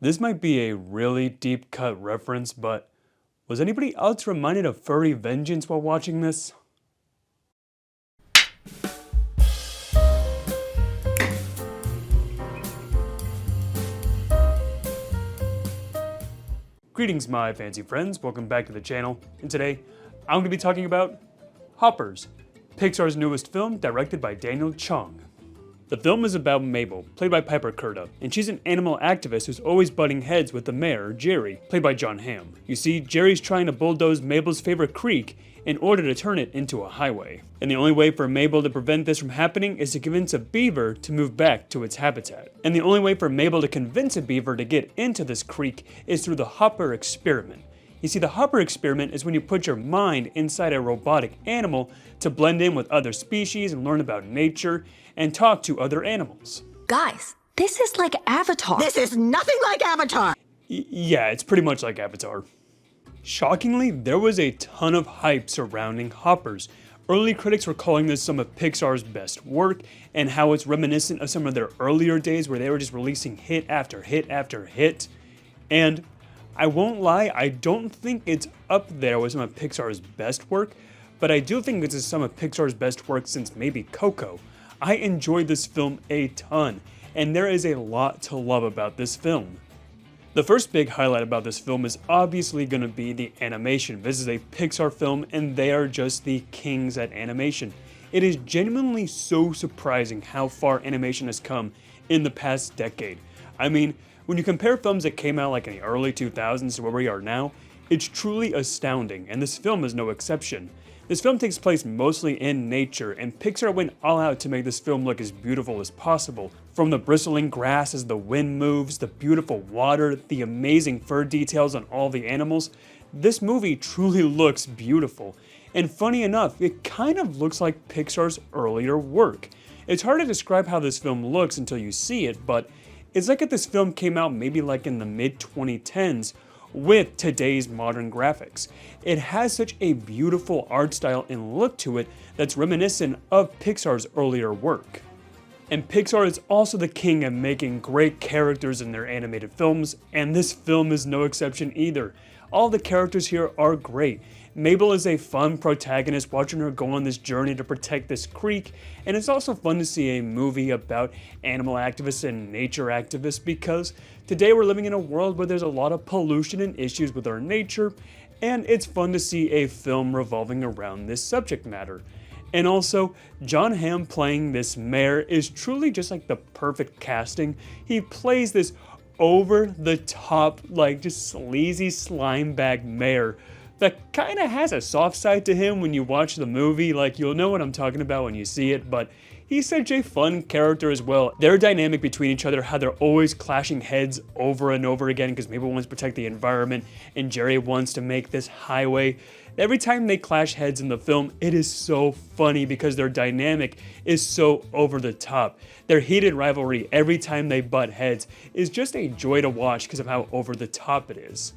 This might be a really deep cut reference, but was anybody else reminded of furry vengeance while watching this? Greetings my fancy friends, welcome back to the channel, and today I'm going to be talking about Hoppers, Pixar's newest film directed by Daniel Chung. The film is about Mabel, played by Piper Curda, and she's an animal activist who's always butting heads with the mayor, Jerry, played by Jon Hamm. You see, Jerry's trying to bulldoze Mabel's favorite creek in order to turn it into a highway. And the only way for Mabel to prevent this from happening is to convince a beaver to move back to its habitat. And the only way for Mabel to convince a beaver to get into this creek is through the Hopper experiment. You see, the Hopper experiment is when you put your mind inside a robotic animal to blend in with other species and learn about nature and talk to other animals. Guys, this is like Avatar. This is nothing like Avatar! Yeah, it's pretty much like Avatar. Shockingly, there was a ton of hype surrounding Hoppers. Early critics were calling this some of Pixar's best work, and how it's reminiscent of some of their earlier days where they were just releasing hit after hit after hit. And I won't lie, I don't think it's up there with some of Pixar's best work, but I do think it's some of Pixar's best work since maybe Coco. I enjoyed this film a ton, and there is a lot to love about this film. The first big highlight about this film is obviously going to be the animation. This is a Pixar film, and they are just the kings at animation. It is genuinely so surprising how far animation has come in the past decade. I mean, when you compare films that came out like in the early 2000s to where we are now, it's truly astounding, and this film is no exception. This film takes place mostly in nature, and Pixar went all out to make this film look as beautiful as possible. From the bristling grass as the wind moves, the beautiful water, the amazing fur details on all the animals, this movie truly looks beautiful. And funny enough, it kind of looks like Pixar's earlier work. It's hard to describe how this film looks until you see it, but it's like if this film came out maybe like in the mid-2010s, with today's modern graphics. It has such a beautiful art style and look to it that's reminiscent of Pixar's earlier work. And Pixar is also the king of making great characters in their animated films, and this film is no exception either. All the characters here are great. Mabel is a fun protagonist, watching her go on this journey to protect this creek, and it's also fun to see a movie about animal activists and nature activists because today we're living in a world where there's a lot of pollution and issues with our nature, and it's fun to see a film revolving around this subject matter. And also, Jon Hamm playing this mayor is truly just like the perfect casting. He plays this over-the-top, like just sleazy slime bag mayor that kind of has a soft side to him when you watch the movie. Like, you'll know what I'm talking about when you see it, but he's such a fun character as well. Their dynamic between each other, how they're always clashing heads over and over again because Mabel wants to protect the environment and Jerry wants to make this highway. Every time they clash heads in the film, it is so funny because their dynamic is so over the top. Their heated rivalry every time they butt heads is just a joy to watch because of how over the top it is.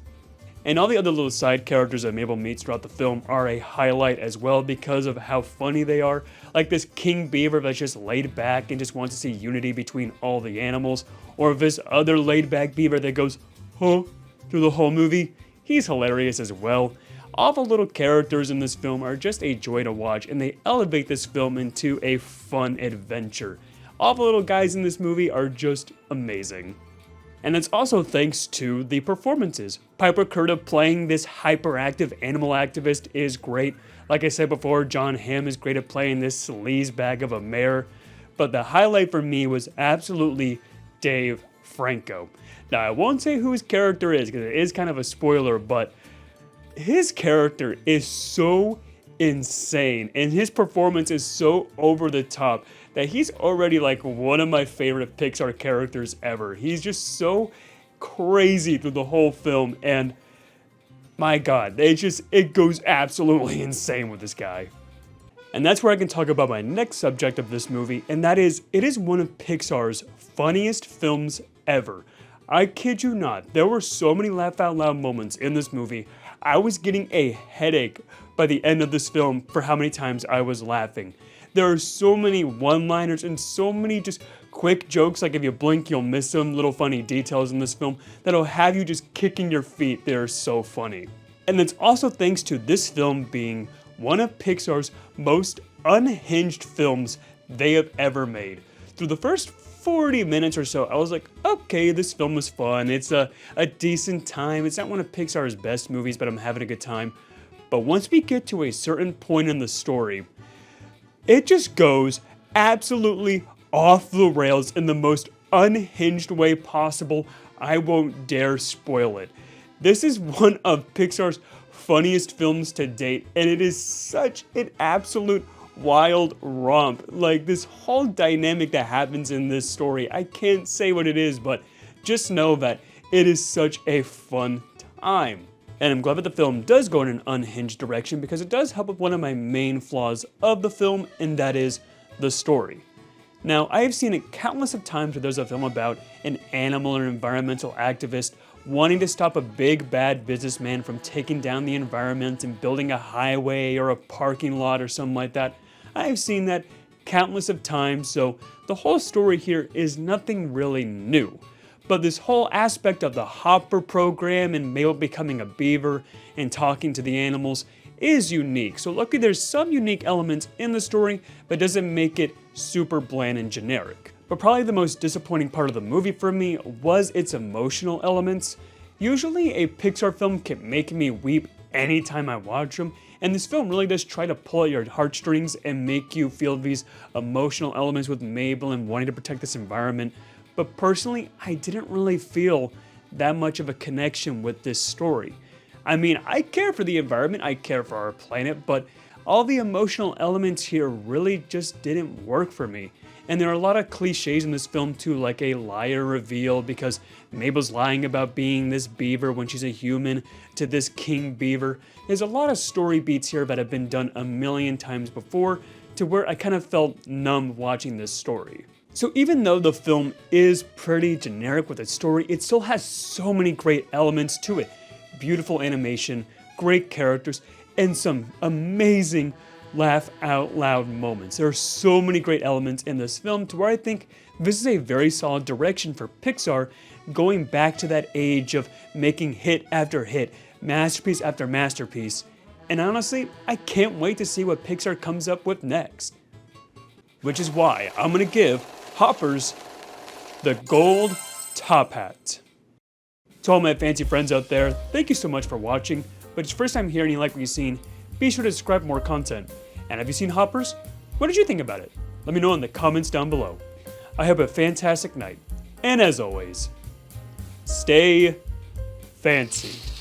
And all the other little side characters that Mabel meets throughout the film are a highlight as well because of how funny they are. Like this King Beaver that's just laid back and just wants to see unity between all the animals. Or this other laid back beaver that goes, huh, through the whole movie. He's hilarious as well. All the little characters in this film are just a joy to watch, and they elevate this film into a fun adventure. All the little guys in this movie are just amazing. And it's also thanks to the performances. Piper Curda playing this hyperactive animal activist is great. Like I said before, Jon Hamm is great at playing this sleaze bag of a mayor. But the highlight for me was absolutely Dave Franco. Now, I won't say who his character is because it is kind of a spoiler, but his character is so insane and his performance is so over the top that he's already like one of my favorite Pixar characters ever. He's just so crazy through the whole film, and my god, it goes absolutely insane with this guy. And that's where I can talk about my next subject of this movie, and that is, it is one of Pixar's funniest films ever. I kid you not, there were so many laugh out loud moments in this movie. I was getting a headache by the end of this film for how many times I was laughing. There are so many one-liners and so many just quick jokes, like if you blink you'll miss them, little funny details in this film that'll have you just kicking your feet. They're so funny. And it's also thanks to this film being one of Pixar's most unhinged films they have ever made. Through the first 40 minutes or so, I was like, okay, this film was fun. It's a decent time. It's not one of Pixar's best movies, but I'm having a good time. But once we get to a certain point in the story, it just goes absolutely off the rails in the most unhinged way possible. I won't dare spoil it. This is one of Pixar's funniest films to date, and it is such an absolute wild romp. Like, this whole dynamic that happens in this story, I can't say what it is, but just know that it is such a fun time. And I'm glad that the film does go in an unhinged direction because it does help with one of my main flaws of the film, and that is the story. Now, I have seen it countless of times where there's a film about an animal or environmental activist wanting to stop a big bad businessman from taking down the environment and building a highway or a parking lot or something like that. I've seen that countless of times, so the whole story here is nothing really new. But this whole aspect of the Hopper program and Mabel becoming a beaver and talking to the animals is unique. So luckily there's some unique elements in the story, but doesn't make it super bland and generic. But probably the most disappointing part of the movie for me was its emotional elements. Usually a Pixar film can make me weep anytime I watch them, and this film really does try to pull at your heartstrings and make you feel these emotional elements with Mabel and wanting to protect this environment. But personally, I didn't really feel that much of a connection with this story. I mean, I care for the environment, I care for our planet, but all the emotional elements here really just didn't work for me. And there are a lot of cliches in this film too, like a liar reveal because Mabel's lying about being this beaver when she's a human to this king beaver. There's a lot of story beats here that have been done a million times before to where I kind of felt numb watching this story. So even though the film is pretty generic with its story, it still has so many great elements to it. Beautiful animation, great characters, and some amazing laugh out loud moments. There are so many great elements in this film to where I think this is a very solid direction for Pixar, going back to that age of making hit after hit, masterpiece after masterpiece. And honestly, I can't wait to see what Pixar comes up with next. Which is why I'm gonna give Hoppers the gold top hat. To all my fancy friends out there, thank you so much for watching. But it's your first time here and you like what you've seen, be sure to subscribe for more content. And have you seen Hoppers? What did you think about it? Let me know in the comments down below. I hope a fantastic night. And as always, stay fancy.